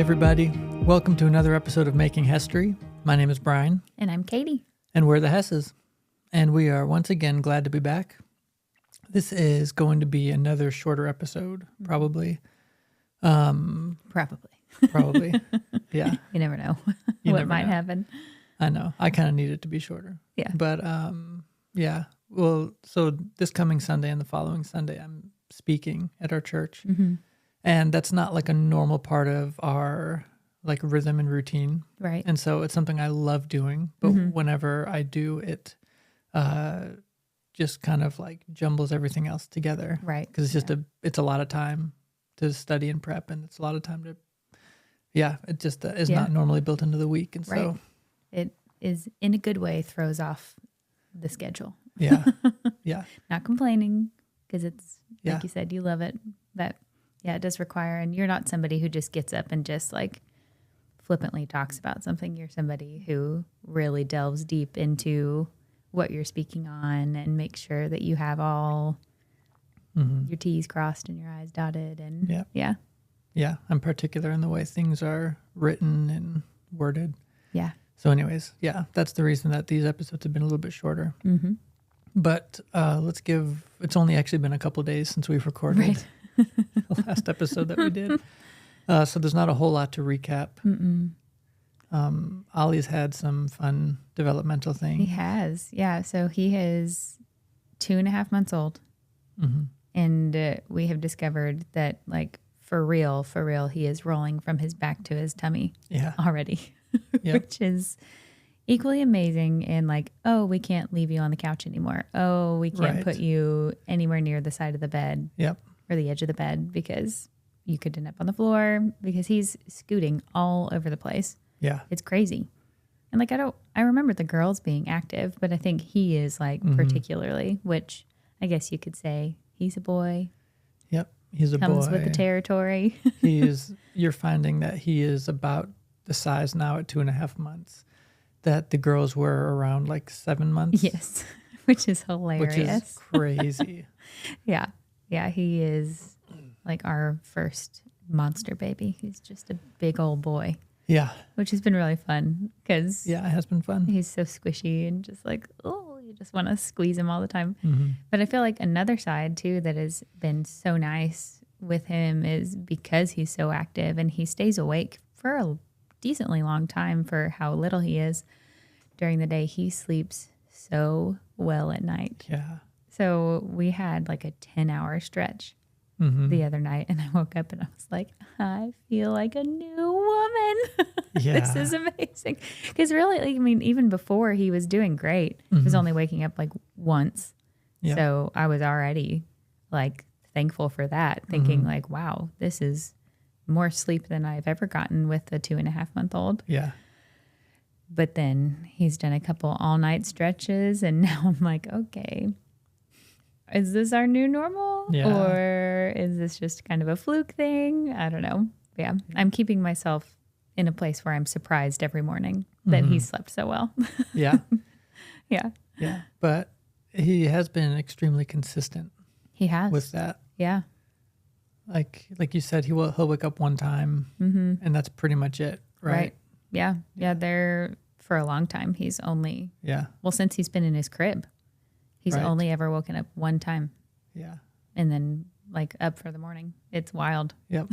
everybody. Welcome to another episode of Making History. My name is Brian. And I'm Katie. And we're the Hesses. And we are once again glad to be back. This is going to be another shorter episode, probably. Probably. Yeah. You never know what might happen. I know. I kind of need it to be shorter. Yeah. But yeah. Well, so this coming Sunday and the following Sunday, I'm speaking at our church. Mm-hmm. And that's not like a normal part of our like rhythm and routine. Right. And so it's something I love doing, but whenever I do it, just kind of like jumbles everything else together. Right. Because it's just it's a lot of time to study and prep, and it's a lot of time to, it just is not normally built into the week. And so it is in a good way throws off the schedule. Yeah. Yeah. Not complaining because it's like you said, you love it, but it does require, and you're not somebody who just gets up and just like flippantly talks about something. You're somebody who really delves deep into what you're speaking on and make sure that you have all your T's crossed and your I's dotted. And Yeah. I'm particular in the way things are written and worded. Yeah. So anyways, that's the reason that these episodes have been a little bit shorter. Mm-hmm. But it's only actually been a couple of days since we've recorded the last episode that we did. So there's not a whole lot to recap. Ollie's had some fun developmental things. He has. Yeah. So he is 2.5 months old. Mm-hmm. And we have discovered that like for real, he is rolling from his back to his tummy already, which is equally amazing. And like, oh, we can't leave you on the couch anymore. Oh, we can't put you anywhere near the side of the bed or the edge of the bed because you could end up on the floor because he's scooting all over the place. Yeah. It's crazy. And like, I remember the girls being active, but I think he is like particularly, which I guess you could say he's a boy. Yep. He's a boy. Comes with the territory. You're finding that he is about the size now at 2.5 months that the girls were around like 7 months. Yes. Which is hilarious. Which is crazy. Yeah. Yeah. He is like our first monster baby. He's just a big old boy. Yeah. Which has been really fun because it has been fun. He's so squishy and just like, oh, you just want to squeeze him all the time. Mm-hmm. But I feel like another side too that has been so nice with him is because he's so active and he stays awake for a decently long time for how little he is. During the day, he sleeps so well at night. Yeah. So we had like a 10-hour stretch the other night, and I woke up and I was like, I feel like a new woman. Yeah. This is amazing. Because really, like, I mean, even before he was doing great. He was only waking up like once. Yeah. So I was already like thankful for that, thinking like, wow, this is more sleep than I've ever gotten with a 2.5-month-old. Yeah. But then he's done a couple all-night stretches, and now I'm like, okay, is this our new normal? Yeah. Or is this just kind of a fluke thing? I don't know. Yeah. I'm keeping myself in a place where I'm surprised every morning that he slept so well. Yeah. Yeah. Yeah. But he has been extremely consistent. He has. With that. Yeah. Like you said, he'll wake up one time and that's pretty much it. Right. Yeah. Yeah. There for a long time, he's only, well, since he's been in his crib, he's only ever woken up one time. Yeah. And then like up for the morning. It's wild. Yep.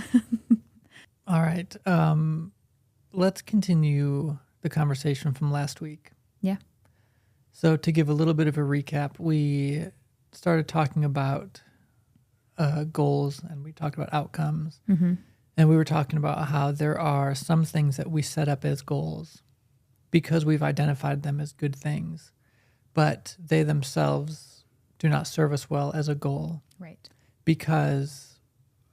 All right. Let's continue the conversation from last week. Yeah. So to give a little bit of a recap, we started talking about goals and we talked about outcomes. And we were talking about how there are some things that we set up as goals because we've identified them as good things, but they themselves do not serve us well as a goal. Right. Because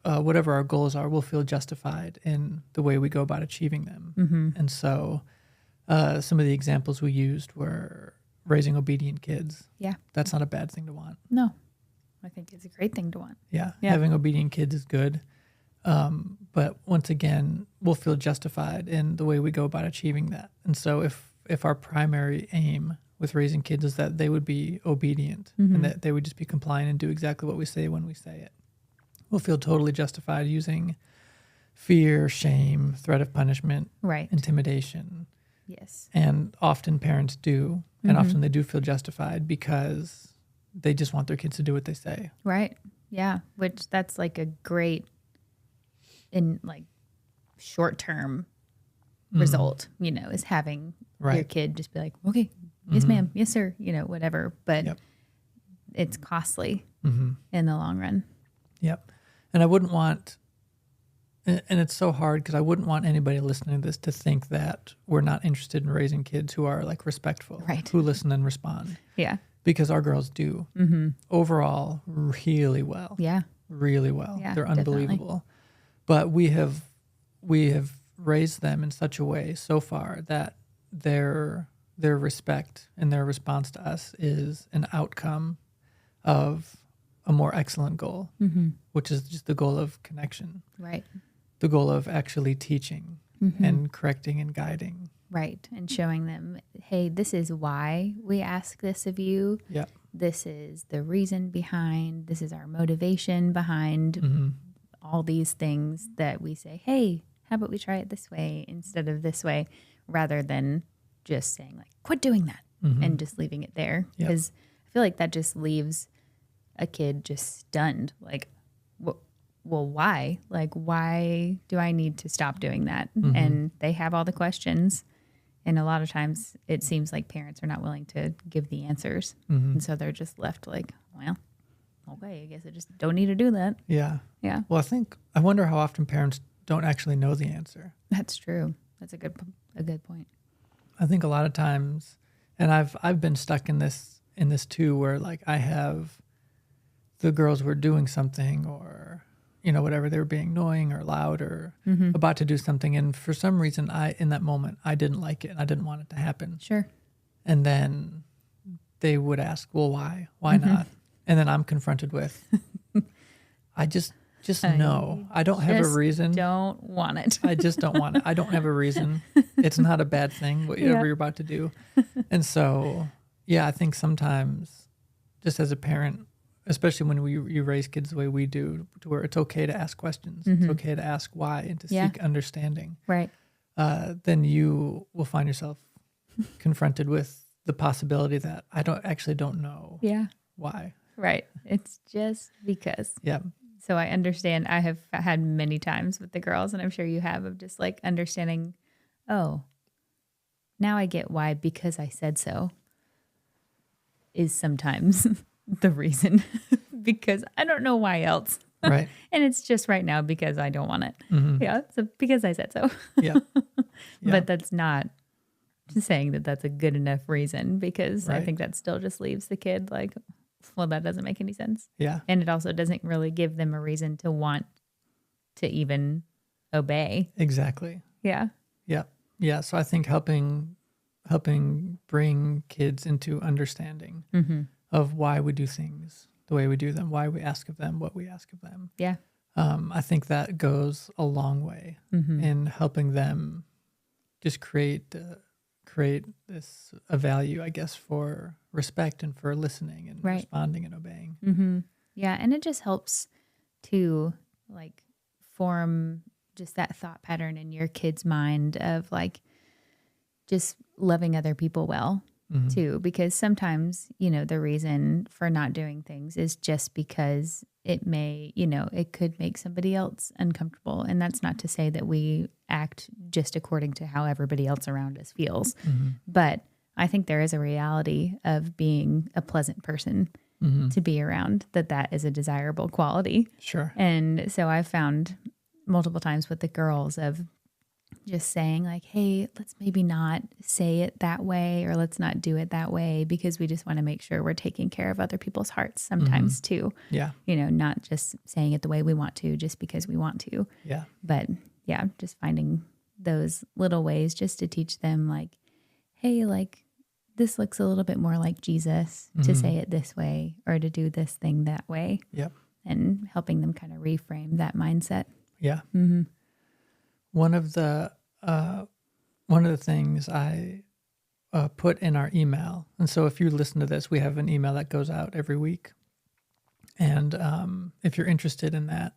whatever our goals are, we'll feel justified in the way we go about achieving them. And so some of the examples we used were raising obedient kids. Yeah. That's not a bad thing to want. No, I think it's a great thing to want. Yeah. Having obedient kids is good. But once again, we'll feel justified in the way we go about achieving that. And so if our primary aim with raising kids is that they would be obedient and that they would just be compliant and do exactly what we say when we say it, we'll feel totally justified using fear, shame, threat of punishment, right, intimidation. Yes. And often parents do, and often they do feel justified because they just want their kids to do what they say. Right. Yeah. Which that's like a great in like short-term result, is having your kid just be like, okay, yes, ma'am. Yes, sir. Whatever. But it's costly in the long run. Yep. And I wouldn't want, and it's so hard because I wouldn't want anybody listening to this to think that we're not interested in raising kids who are like respectful, right, who listen and respond. Yeah. Because our girls do overall really well. Yeah. Really well. Yeah, they're unbelievable. Definitely. But we have raised them in such a way so far that their respect and their response to us is an outcome of a more excellent goal, which is just the goal of connection. Right. The goal of actually teaching and correcting and guiding. Right. And showing them, hey, this is why we ask this of you. Yeah. This is the reason behind, this is our motivation behind all these things that we say, hey, how about we try it this way instead of this way, rather than just saying like, quit doing that and just leaving it there. Because I feel like that just leaves a kid just stunned. Like, well, why? Like, why do I need to stop doing that? And they have all the questions. And a lot of times it seems like parents are not willing to give the answers. And so they're just left like, well, okay, I guess I just don't need to do that. Yeah. Yeah. Well, I wonder how often parents don't actually know the answer. That's true. That's a good point. I think a lot of times, and I've been stuck in this too, where like I have the girls were doing something or, whatever, they were being annoying or loud or about to do something. And for some reason, in that moment, I didn't like it and I didn't want it to happen. Sure. And then they would ask, well, why? Why not? And then I'm confronted with, I just know. I don't have a reason. Don't want it. I just don't want it. I don't have a reason. It's not a bad thing, whatever you're about to do. And so, I think sometimes just as a parent, especially when you raise kids the way we do, to where it's okay to ask questions. It's okay to ask why and to seek understanding. Right. Then you will find yourself confronted with the possibility that I don't know why. Right. It's just because. Yeah. So I understand. I have had many times with the girls, and I'm sure you have, of just like understanding, oh, now I get why because I said so is sometimes the reason because I don't know why else. Right. And it's just right now because I don't want it. Yeah. So because I said so. Yeah. But that's not saying that that's a good enough reason, because I Right. think that still just leaves the kid like, well, that doesn't make any sense. Yeah. And it also doesn't really give them a reason to want to even obey. Exactly. Yeah. Yeah. Yeah. So I think helping bring kids into understanding of why we do things the way we do them, why we ask of them what we ask of them. Yeah. I think that goes a long way in helping them just create this a value, I guess, for respect and for listening and responding and obeying. Yeah. And it just helps to like form just that thought pattern in your kid's mind of like just loving other people well too, because sometimes, the reason for not doing things is just because it may, it could make somebody else uncomfortable. And that's not to say that we act just according to how everybody else around us feels. But I think there is a reality of being a pleasant person to be around, that is a desirable quality. Sure. And so I've found multiple times with the girls of just saying like, hey, let's maybe not say it that way, or let's not do it that way, because we just want to make sure we're taking care of other people's hearts sometimes too. Yeah. Not just saying it the way we want to just because we want to. Yeah. But yeah, just finding those little ways just to teach them like, hey, like this looks a little bit more like Jesus to say it this way or to do this thing that way. Yep. And helping them kind of reframe that mindset. Yeah. One of the things I put in our email, and so if you listen to this, we have an email that goes out every week, and if you're interested in that,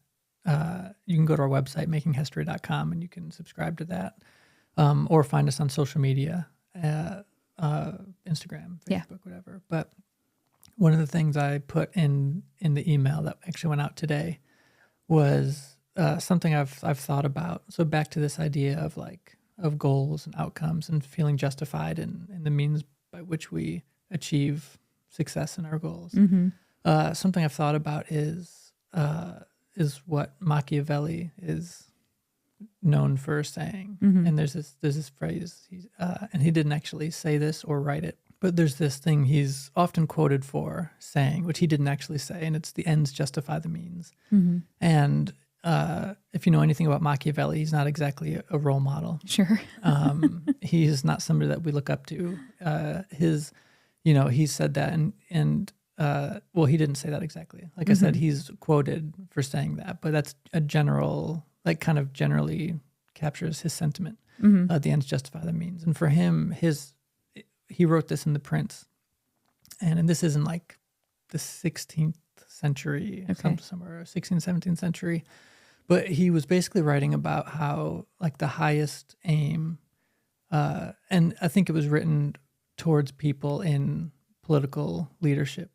you can go to our website, makinghistory.com, and you can subscribe to that, or find us on social media, Instagram, Facebook, whatever. But one of the things I put in the email that actually went out today was something I've thought about. So back to this idea of goals and outcomes and feeling justified in the means by which we achieve success in our goals. Something I've thought about is what Machiavelli is known for saying. And there's this phrase, and he didn't actually say this or write it, but there's this thing he's often quoted for saying, which he didn't actually say, and it's the ends justify the means. And if you know anything about Machiavelli, he's not exactly a role model. Sure. He is not somebody that we look up to. He said that, and well, he didn't say that exactly. Like I said, he's quoted for saying that, but that's a general, kind of generally captures his sentiment. The ends justify the means. And for him, he wrote this in The Prince, and this isn't like the 16th century, somewhere 16th, 17th century. But he was basically writing about how the highest aim, and I think it was written towards people in political leadership,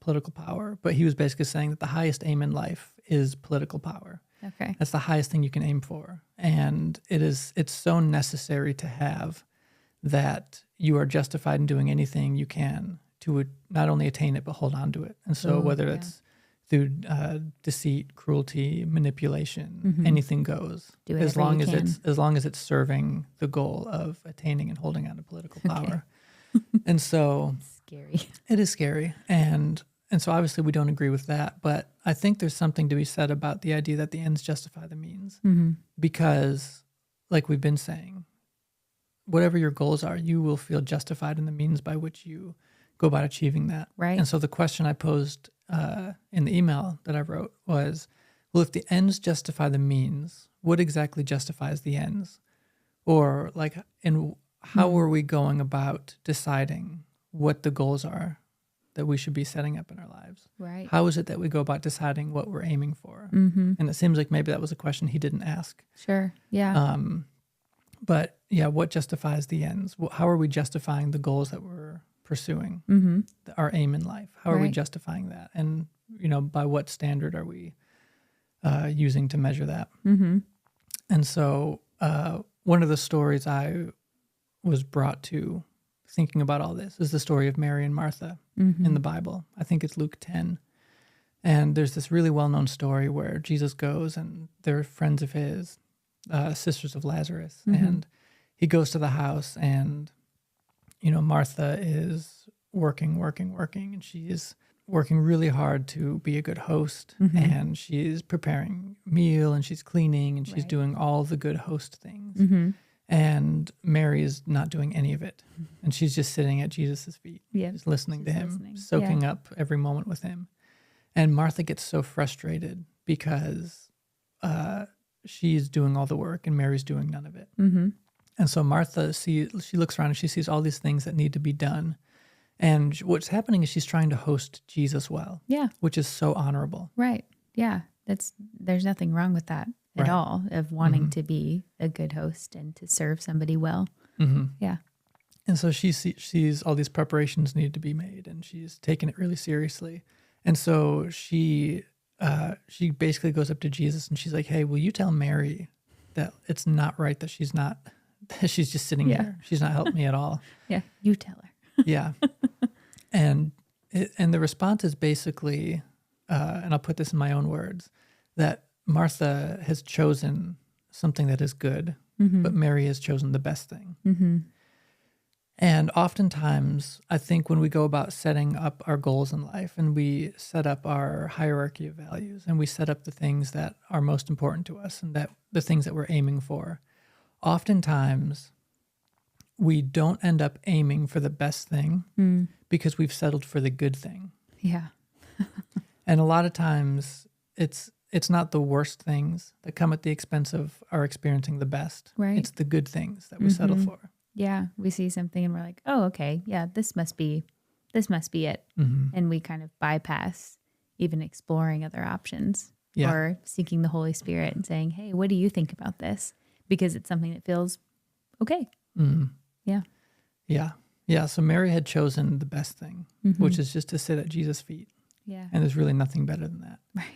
political power. But he was basically saying that the highest aim in life is political power. Okay. That's the highest thing you can aim for. And it's so necessary to have that you are justified in doing anything you can to not only attain it, but hold on to it. And so whether it's through deceit, cruelty, manipulation, anything goes. As long as it's serving the goal of attaining and holding on to political power. And so scary. It is scary. And so obviously we don't agree with that. But I think there's something to be said about the idea that the ends justify the means. Because, like we've been saying, whatever your goals are, you will feel justified in the means by which you go about achieving that. Right. And so the question I posed in the email that I wrote was, well, if the ends justify the means, what exactly justifies the ends? Or how are we going about deciding what the goals are that we should be setting up in our lives? Right. How is it that we go about deciding what we're aiming for? And it seems like maybe that was a question he didn't ask. Sure. Yeah. But yeah, what justifies the ends? How are we justifying the goals that we're pursuing? Our aim in life? How are we justifying that? And by what standard are we using to measure that? And so one of the stories I was brought to thinking about all this is the story of Mary and Martha in the Bible. I think it's Luke 10. And there's this really well-known story where Jesus goes and they're friends of his, sisters of Lazarus. And he goes to the house and, Martha is working. And she is working really hard to be a good host. And she's preparing meal and she's cleaning and she's doing all the good host things. And Mary is not doing any of it. And she's just sitting at Jesus' feet, just listening to him, soaking up every moment with him. And Martha gets so frustrated because she's doing all the work and Mary's doing none of it. And so Martha, she looks around and she sees all these things that need to be done. And what's happening is she's trying to host Jesus well. Yeah. Which is so honorable. Right. Yeah. There's nothing wrong with that at all, of wanting to be a good host and to serve somebody well. Yeah. And so she sees all these preparations need to be made and she's taking it really seriously. And so she basically goes up to Jesus and she's like, hey, will you tell Mary that it's not right that she's just sitting here. She's not helping me at all. Yeah, you tell her. Yeah. And the response is basically, and I'll put this in my own words, that Martha has chosen something that is good, but Mary has chosen the best thing. And oftentimes, I think when we go about setting up our goals in life and we set up our hierarchy of values and we set up the things that are most important to us and that the things that we're aiming for, oftentimes we don't end up aiming for the best thing because we've settled for the good thing. Yeah. And a lot of times it's not the worst things that come at the expense of our experiencing the best. Right. It's the good things that we settle for. Yeah. We see something and we're like, oh, okay. Yeah, this must be it. And we kind of bypass even exploring other options or seeking the Holy Spirit and saying, hey, what do you think about this? Because it's something that feels okay. Yeah. Yeah. Yeah. So Mary had chosen the best thing, which is just to sit at Jesus' feet. Yeah. And there's really nothing better than that. Right.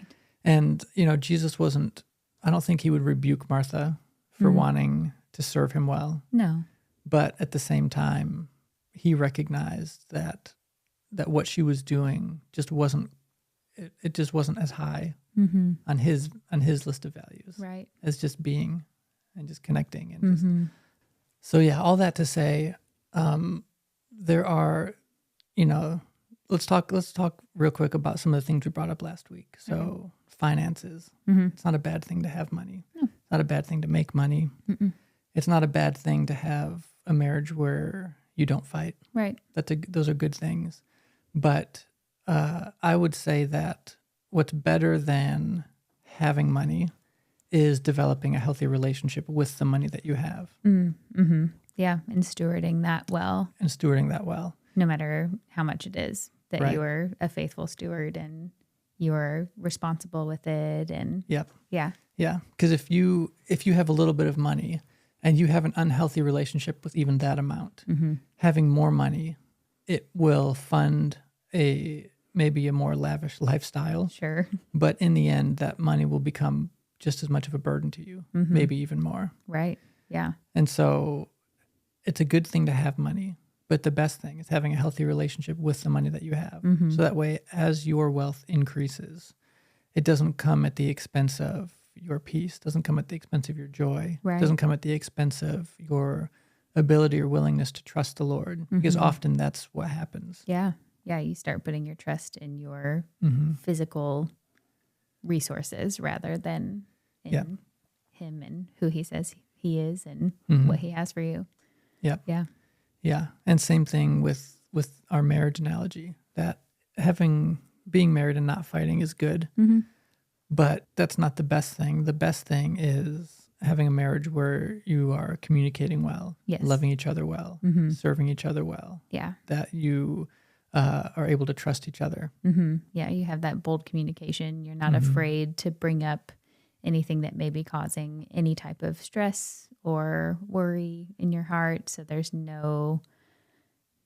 And, Jesus I don't think he would rebuke Martha for wanting to serve him well. No. But at the same time, he recognized that what she was doing just wasn't, it just wasn't as high on his list of values. Right. As just being and just connecting. And just, so yeah, all that to say, there are, let's talk real quick about some of the things we brought up last week. So finances, it's not a bad thing to have money. No. It's not a bad thing to make money. It's not a bad thing to have a marriage where you don't fight. Right. Those are good things. But I would say that what's better than having money is developing a healthy relationship with the money that you have. Yeah, and stewarding that well. No matter how much it is, that you are a faithful steward and you're responsible with it. And yep. Yeah. Yeah, because if you have a little bit of money and you have an unhealthy relationship with even that amount, having more money, it will fund maybe a more lavish lifestyle. Sure. But in the end, that money will become just as much of a burden to you, maybe even more. Right. Yeah. And so it's a good thing to have money, but the best thing is having a healthy relationship with the money that you have. So that way, as your wealth increases, it doesn't come at the expense of your peace, doesn't come at the expense of your joy, doesn't come at the expense of your ability or willingness to trust the Lord, because often that's what happens. Yeah. Yeah. You start putting your trust in your physical resources rather than in him and who he says he is and what he has for you. Yeah. Yeah. Yeah. And same thing with our marriage analogy, that being married and not fighting is good, but that's not the best thing. The best thing is having a marriage where you are communicating well, loving each other well, serving each other well. Yeah. That you are able to trust each other. Yeah. You have that bold communication. You're not afraid to bring up anything that may be causing any type of stress or worry in your heart. So there's no,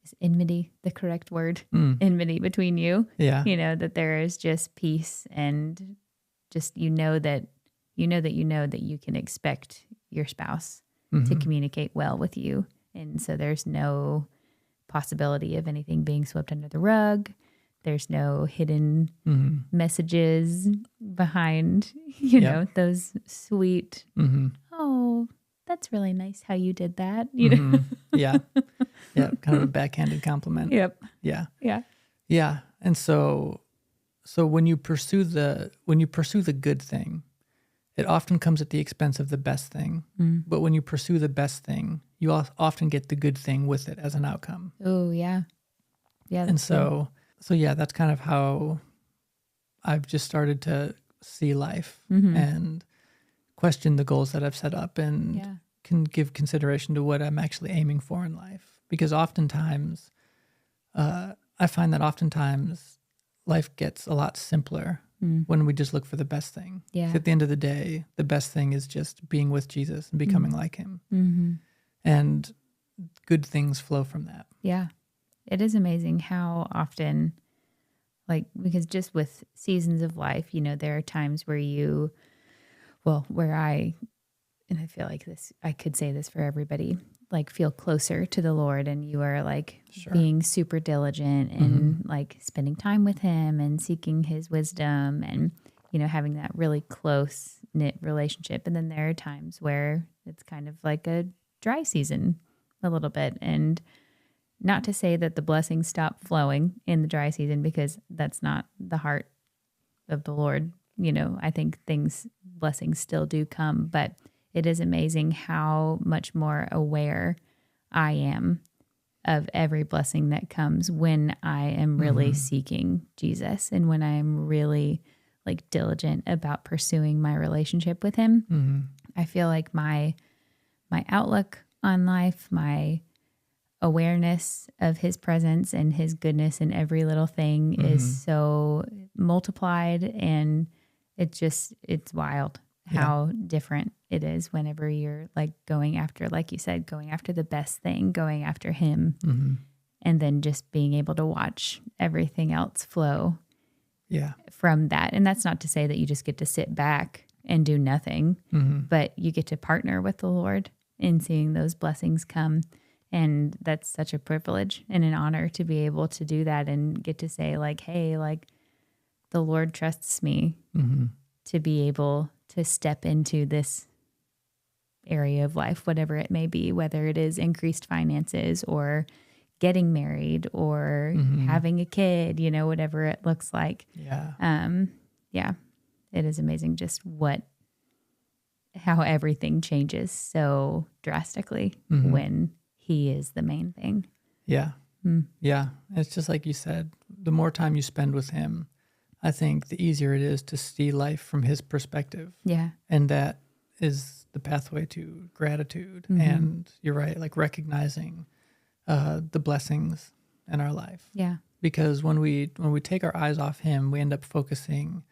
is enmity the correct word? Enmity between you. Yeah. That there is just peace and just, you know that you can expect your spouse to communicate well with you. And so there's no possibility of anything being swept under the rug. There's no hidden messages behind, those sweet, oh, that's really nice how you did that. Yeah. Yeah. Kind of a backhanded compliment. Yep. Yeah. Yeah. Yeah. And so when you pursue the good thing, it often comes at the expense of the best thing. But when you pursue the best thing, you often get the good thing with it as an outcome. Oh, yeah. Yeah. And so yeah, that's kind of how I've just started to see life and question the goals that I've set up and can give consideration to what I'm actually aiming for in life. Because oftentimes, I find that oftentimes life gets a lot simpler when we just look for the best thing. Yeah. At the end of the day, the best thing is just being with Jesus and becoming like him. And good things flow from that. Yeah. It is amazing how often, because just with seasons of life, there are times where and I feel like this, I could say this for everybody, feel closer to the Lord, and you are being super diligent and spending time with him and seeking his wisdom and, having that really close knit relationship. And then there are times where it's kind of like a dry season a little bit. And not to say that the blessings stop flowing in the dry season, because that's not the heart of the Lord. I think blessings still do come, but it is amazing how much more aware I am of every blessing that comes when I am really seeking Jesus and when I am really diligent about pursuing my relationship with him. I feel like my outlook on life, my awareness of his presence and his goodness in every little thing is so multiplied and it's wild how different it is whenever you're like going after, like you said, going after the best thing, going after him, and then just being able to watch everything else flow from that. And that's not to say that you just get to sit back and do nothing, but you get to partner with the Lord in seeing those blessings come. And that's such a privilege and an honor to be able to do that and get to say like, hey, like the Lord trusts me to be able to step into this area of life, whatever it may be, whether it is increased finances or getting married or having a kid, you know, whatever it looks like. It is amazing just how everything changes so drastically when he is the main thing. Yeah. It's just like you said, the more time you spend with him, I think the easier it is to see life from his perspective. Yeah. And that is the pathway to gratitude. And you're right, like recognizing the blessings in our life. Yeah. Because when we take our eyes off him, we end up focusing,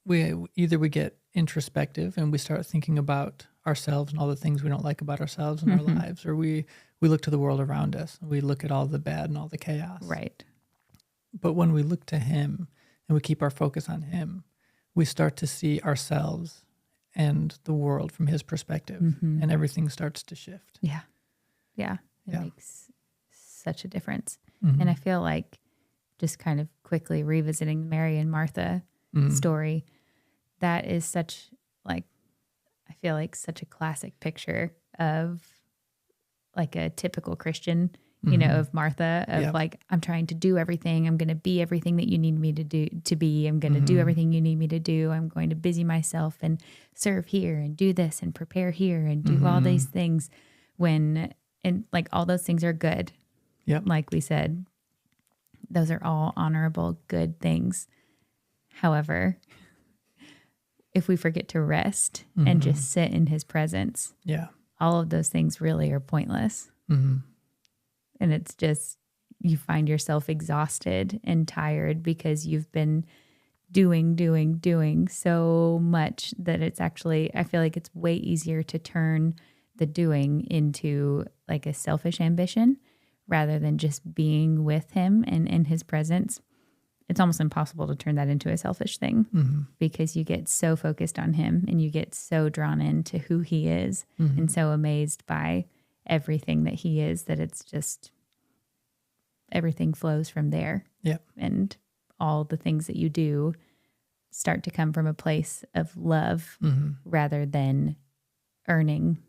we get introspective and we start thinking about ourselves and all the things we don't like about ourselves and our lives, or we look to the world around us and we look at all the bad and all the chaos. Right. But when we look to him and we keep our focus on him, we start to see ourselves and the world from his perspective, and everything starts to shift. Yeah. It makes such a difference. And I feel like just kind of quickly revisiting Mary and Martha story, that is such like, I feel like such a classic picture of like a typical Christian, you know, of Martha, of like, I'm trying to do everything. I'm going to be everything that you need me to be. I'm going to do everything you need me to do. I'm going to busy myself and serve here and do this and prepare here and do all these things and like all those things are good. Yep. Like we said, those are all honorable, good things. However, if we forget to rest and just sit in his presence, all of those things really are pointless. And it's just, you find yourself exhausted and tired because you've been doing so much that it's actually, I feel like it's way easier to turn the doing into like a selfish ambition rather than just being with him and in his presence. It's almost impossible to turn that into a selfish thing because you get so focused on him and you get so drawn into who he is and so amazed by everything that he is that it's just everything flows from there. Yep. And all the things that you do start to come from a place of love rather than earning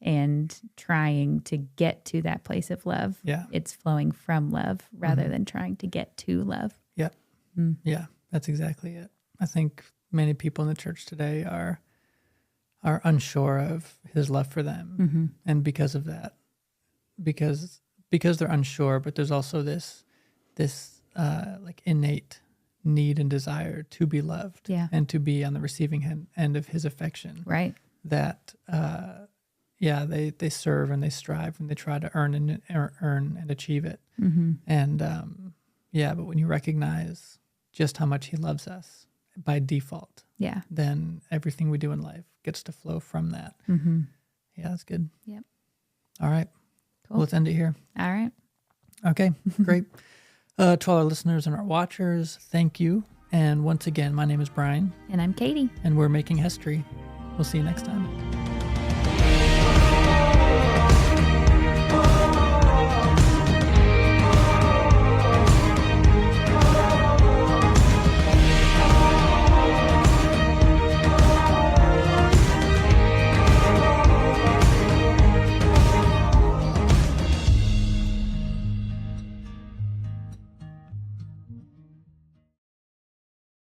and trying to get to that place of love. Yeah. It's flowing from love rather than trying to get to love. Yep. Yeah, that's exactly it. I think many people in the church today are unsure of his love for them. And because of that, because they're unsure, but there's also this like innate need and desire to be loved and to be on the receiving end of his affection. Right. That, they serve and they strive and they try to earn and achieve it. And, but when you recognize just how much he loves us by default, then everything we do in life gets to flow from that. Yeah, that's good. Yep. All right. Cool. Well, let's end it here. All right. Okay, great. To all our listeners and our watchers, thank you. And once again, my name is Brian. And I'm Katie. And we're making history. We'll see you next time.